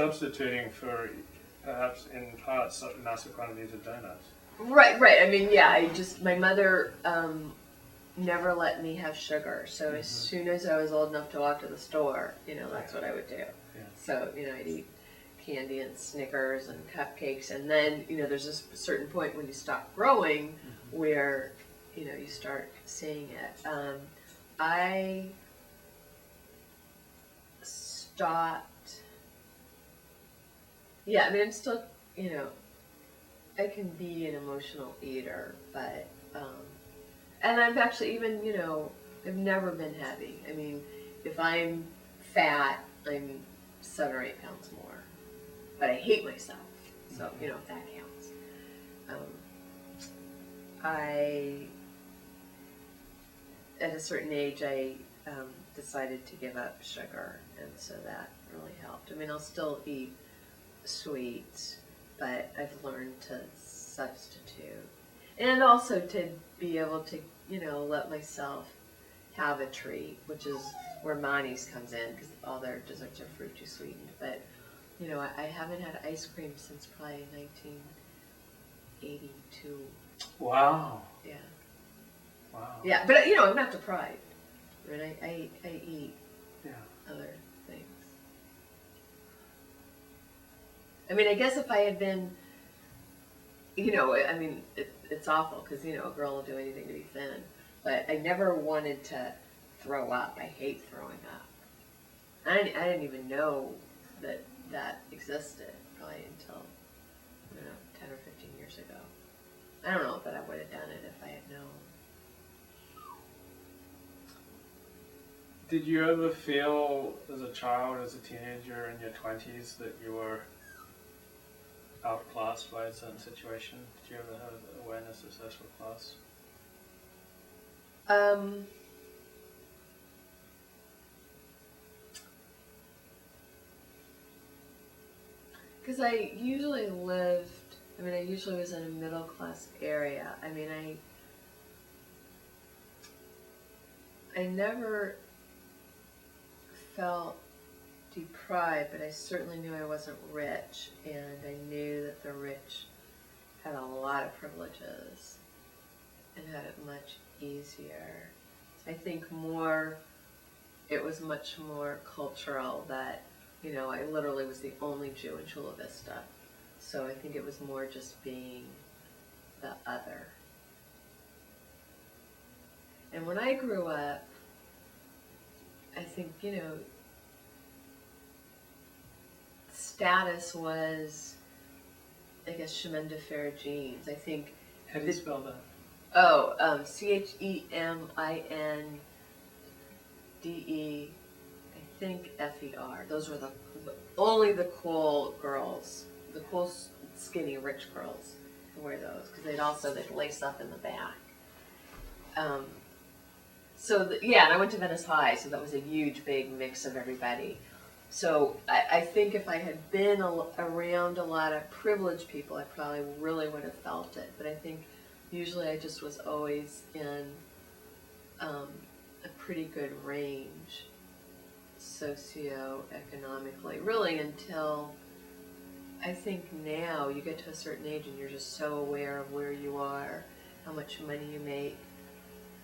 substituting for perhaps in part massive quantities of donuts. Right. I mean, yeah, my mother never let me have sugar. So as soon as I was old enough to walk to the store, that's what I would do. Yeah. So, I'd eat candy and Snickers and cupcakes. And then, there's a certain point when you stop growing where, you start seeing it. I stopped. Yeah, I mean, I'm still, I can be an emotional eater, but, and I've actually even, I've never been heavy. I mean, if I'm fat, I'm 7 or 8 pounds more. But I hate myself, so, if that counts. At a certain age, I decided to give up sugar, and so that really helped. I mean, I'll still eat sweets, but I've learned to substitute. And also to be able to, let myself have a treat, which is where Monty's comes in, because all their desserts are fruit juice sweetened. But, I haven't had ice cream since probably 1982. Wow. Yeah. Wow. Yeah, but, I'm not deprived. I mean, I eat other things. I mean, I guess if I had been, I mean, it's awful because, a girl will do anything to be thin. But I never wanted to throw up. I hate throwing up. I didn't even know that existed probably until, 10 or 15 years ago. I don't know that I would have done it if I had known. Did you ever feel as a child, as a teenager in your 20s, that you were outclassed by a certain situation? Did you ever have awareness of social class? Because I usually was in a middle class area. I mean, I never felt deprived, but I certainly knew I wasn't rich, and I knew that the rich had a lot of privileges and had it much easier. I think it was much more cultural that, I literally was the only Jew in Chula Vista. So I think it was more just being the other. And when I grew up, I think, status was, I guess, chemin de fer jeans. I think. How do you spell that? Oh, CHEMINDE, I think FER. Those were only the cool girls, the cool skinny rich girls who wear those, because they'd lace up in the back. And I went to Venice High, so that was a huge, big mix of everybody. So I think if I had been around a lot of privileged people, I probably really would have felt it. But I think usually I just was always in a pretty good range socioeconomically, really until I think now you get to a certain age and you're just so aware of where you are, how much money you make,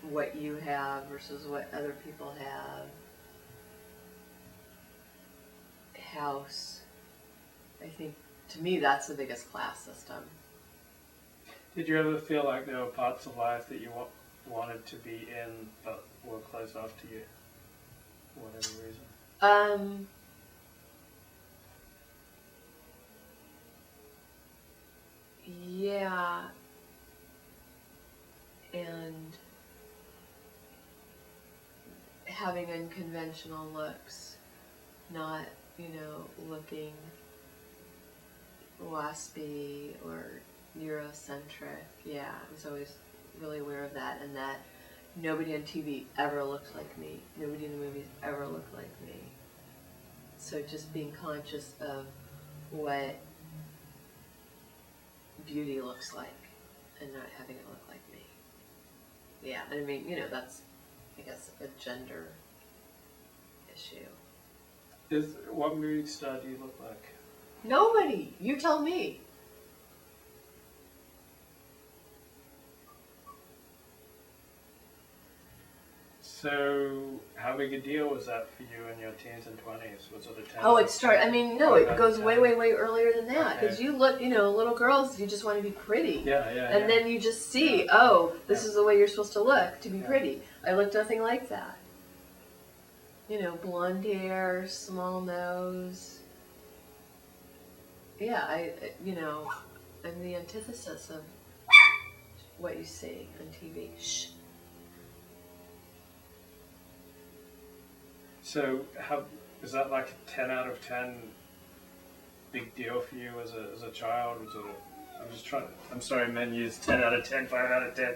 what you have versus what other people have. House. I think, to me, that's the biggest class system. Did you ever feel like there were parts of life that you wanted to be in but were closed off to you for whatever reason? Yeah. And having unconventional looks, not, looking waspy or Eurocentric. Yeah, I was always really aware of that, and that nobody on TV ever looked like me. Nobody in the movies ever looked like me. So just being conscious of what beauty looks like and not having it look like me. Yeah, and I mean, that's, I guess, a gender issue. What movie star do you look like? Nobody. You tell me. So, how big a deal was that for you in your teens and 20s? Was it a 10? Oh, it started. I mean, no, it goes way, 10? way, way earlier than that. Because Okay. you look, little girls, you just want to be pretty. Yeah, yeah, And yeah. then you just see, Yeah. oh, this Yeah. is the way you're supposed to look to be Yeah. pretty. I looked nothing like that. Blonde hair, small nose. Yeah, I'm the antithesis of what you see on TV. Shh. So, how is that like a 10 out of 10 big deal for you as a child? Was it I'm just trying. I'm sorry, men use 10 out of 10, 5 out of 10.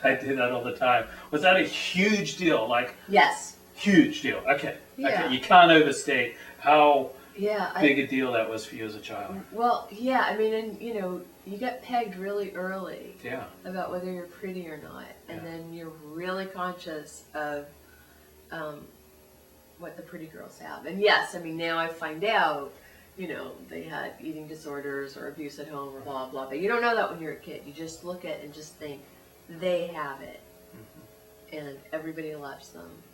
I do that all the time. Was that a huge deal? Like, Yes. huge deal. Okay. Yeah. Okay. You can't overstate how Yeah. big a deal that was for you as a child. Well, yeah, I mean, and you get pegged really early Yeah. about whether you're pretty or not, and Yeah. then you're really conscious of what the pretty girls have. And yes, I mean, now I find out, they had eating disorders or abuse at home or blah, blah, but you don't know that when you're a kid. You just look at and just think, they have it, and everybody loves them.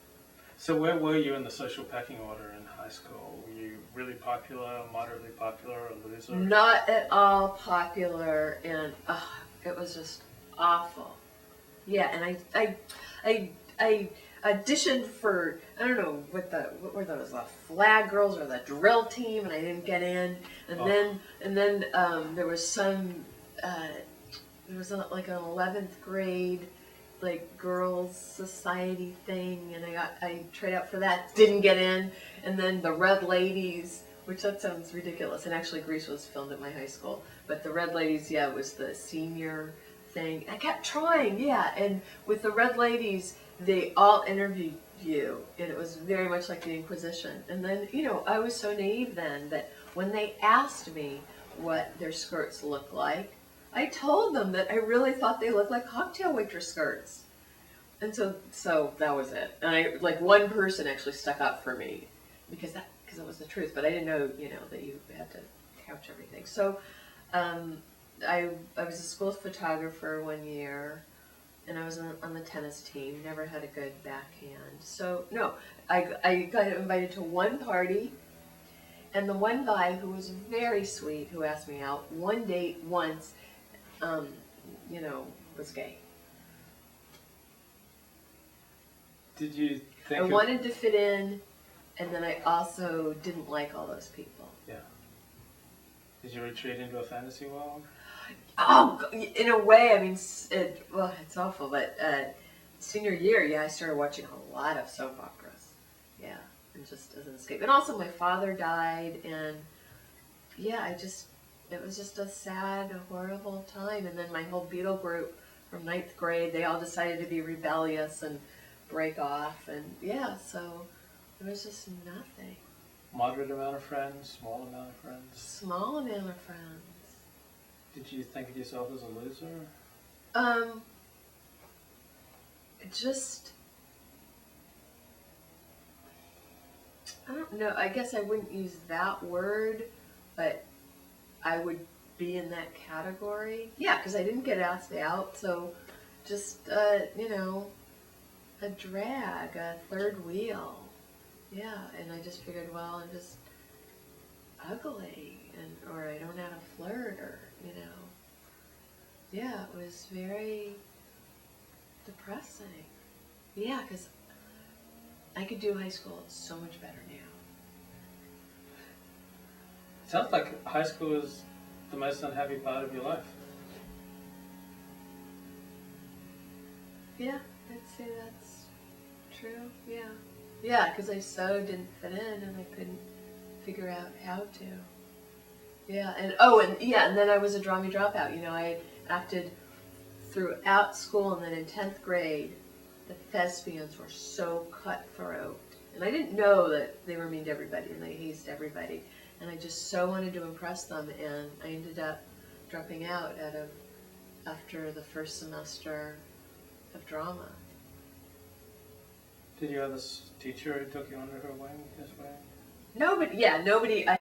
So where were you in the social pecking order in high school? Were you really popular, moderately popular, a loser? Not at all popular, and it was just awful. Yeah, and I auditioned for, I don't know what were those, the flag girls or the drill team, and I didn't get in. And then there was like an 11th grade like girls society thing, and I tried out for that, didn't get in. And then the Red Ladies, which that sounds ridiculous, and actually Grease was filmed at my high school, but the Red Ladies, yeah, was the senior thing. I kept trying, yeah, and with the Red Ladies, they all interviewed you, and it was very much like the Inquisition. And then, I was so naive then that when they asked me what their skirts looked like, I told them that I really thought they looked like cocktail waitress skirts. And so that was it. And one person actually stuck up for me because it was the truth, but I didn't know, that you had to couch everything. So, I was a school photographer 1 year, and I was on the tennis team. Never had a good backhand. So no, I got invited to one party, and the one guy who was very sweet, who asked me out one date once, was gay. Did you think I wanted to fit in, and then I also didn't like all those people. Yeah. Did you retreat into a fantasy world? Oh, in a way, I mean, it's awful, but senior year, yeah, I started watching a lot of soap operas. Yeah, and just as an escape. And also my father died, and yeah, it was just a sad, horrible time. And then my whole Beatle group from 9th grade, they all decided to be rebellious and break off, and yeah, so there was just nothing. Moderate amount of friends, small amount of friends? Small amount of friends. Did you think of yourself as a loser? I don't know, I guess I wouldn't use that word, but I would be in that category. Yeah, because I didn't get asked out, so just, a drag, a third wheel. Yeah, and I just figured, well, I'm just ugly, or I don't know how to flirt, or, Yeah, it was very depressing. Yeah, because I could do high school so much better now. It sounds like high school is the most unhappy part of your life. Yeah, I'd say that's true, yeah. Yeah, because I so didn't fit in, and I couldn't figure out how to. Yeah, and then I was a drama dropout. I acted throughout school, and then in 10th grade, the thespians were so cutthroat. And I didn't know that they were mean to everybody, and they hazed everybody. And I just so wanted to impress them, and I ended up dropping out after the first semester of drama. Did you have a teacher who took you under her wing his way? Nobody.